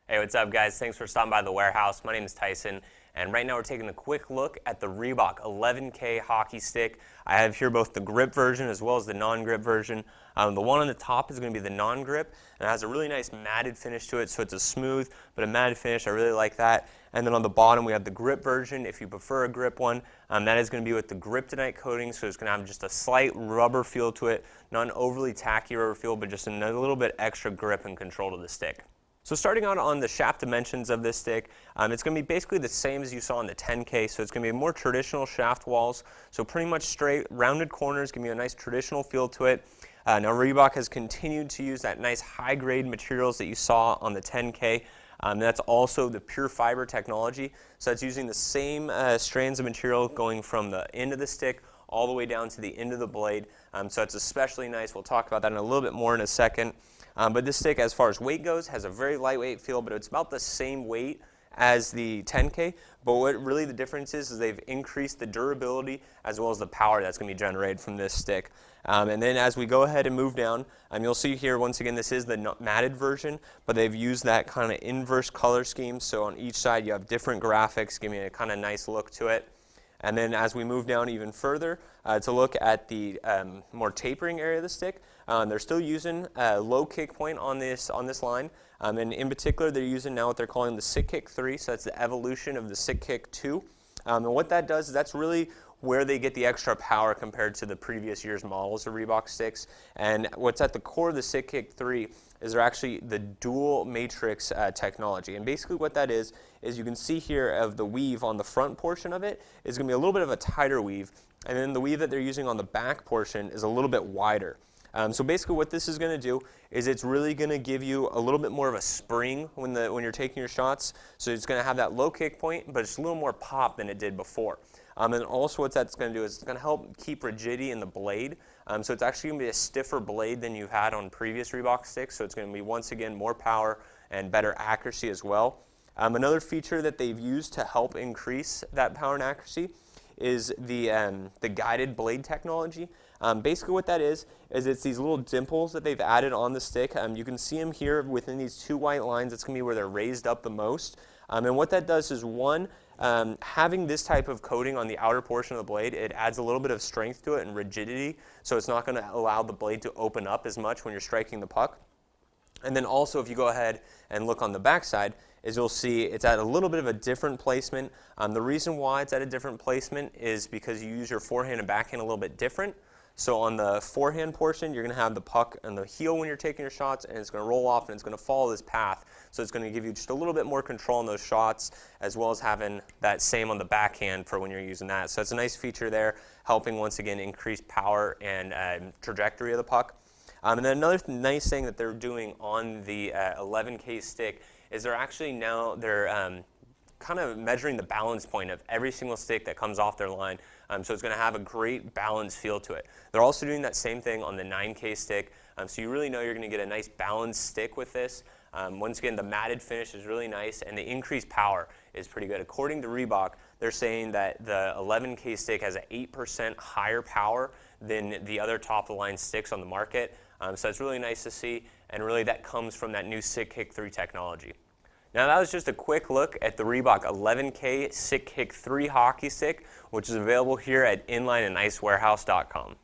Hey, what's up guys? Thanks for stopping by the warehouse. My name is Tyson, and right now we're taking a quick look at the Reebok 11K hockey stick. I have here both the grip version as well as the non-grip version. The one on the top is going to be the non-grip, and it has a really nice matted finish to it, so it's a smooth but a matted finish. I really like that. And then on the bottom we have the grip version. If you prefer a grip one, that is going to be with the Griptonite coating, so it's going to have just a slight rubber feel to it, not an overly tacky rubber feel, but just a little bit extra grip and control to the stick. So starting out on the shaft dimensions of this stick, it's going to be basically the same as you saw on the 10K, so it's going to be more traditional shaft walls, so pretty much straight, rounded corners, give you a nice traditional feel to it. Now Reebok has continued to use that nice high-grade materials that you saw on the 10K. That's also the pure fiber technology, so it's using the same strands of material going from the end of the stick all the way down to the end of the blade, so it's especially nice. We'll talk about that in a little bit more in a second. But this stick, as far as weight goes, has a very lightweight feel, but it's about the same weight as the 10K. But what really the difference is they've increased the durability as well as the power that's going to be generated from this stick. And then as we go ahead and move down, you'll see here once again this is the matted version, but they've used that kind of inverse color scheme. So on each side you have different graphics, giving a kind of nice look to it. And then as we move down even further to look at the more tapering area of the stick, they're still using a low kick point on this line. And in particular, they're using now what they're calling the Sickick 3, so that's the evolution of the Sickick 2. And what that does is that's really where they get the extra power compared to the previous year's models of Reebok sticks. And what's at the core of the Sickick 3 is they're actually the dual matrix technology. And basically what that is you can see here of the weave on the front portion of it is going to be a little bit of a tighter weave, and then the weave that they're using on the back portion is a little bit wider. So basically what this is going to do is it's really going to give you a little bit more of a spring when you're taking your shots. So it's going to have that low kick point, but it's a little more pop than it did before. And also what that's going to do is it's going to help keep rigidity in the blade. So it's actually going to be a stiffer blade than you've had on previous Reebok sticks. So it's going to be, once again, more power and better accuracy as well. Another feature that they've used to help increase that power and accuracy is the guided blade technology. Basically what that is it's these little dimples that they've added on the stick. You can see them here within these two white lines. That's going to be where they're raised up the most. And what that does is, one, having this type of coating on the outer portion of the blade, it adds a little bit of strength to it and rigidity, so it's not going to allow the blade to open up as much when you're striking the puck. And then also, if you go ahead and look on the back side, is you'll see it's at a little bit of a different placement. The reason why it's at a different placement is because you use your forehand and backhand a little bit different. So on the forehand portion, you're going to have the puck on the heel when you're taking your shots, and it's going to roll off and it's going to follow this path. So it's going to give you just a little bit more control on those shots, as well as having that same on the backhand for when you're using that. So it's a nice feature there, helping once again increase power and trajectory of the puck. And then another nice thing that they're doing on the 11K stick is they're actually now kind of measuring the balance point of every single stick that comes off their line. So it's going to have a great balanced feel to it. They're also doing that same thing on the 9K stick. So you really know you're going to get a nice balanced stick with this. Once again, the matted finish is really nice, and the increased power is pretty good. According to Reebok, they're saying that the 11K stick has an 8% higher power than the other top-of-the-line sticks on the market. So it's really nice to see, and really that comes from that new Sickick 3 technology. Now that was just a quick look at the Reebok 11K Sickick 3 hockey stick, which is available here at inlineandicewarehouse.com.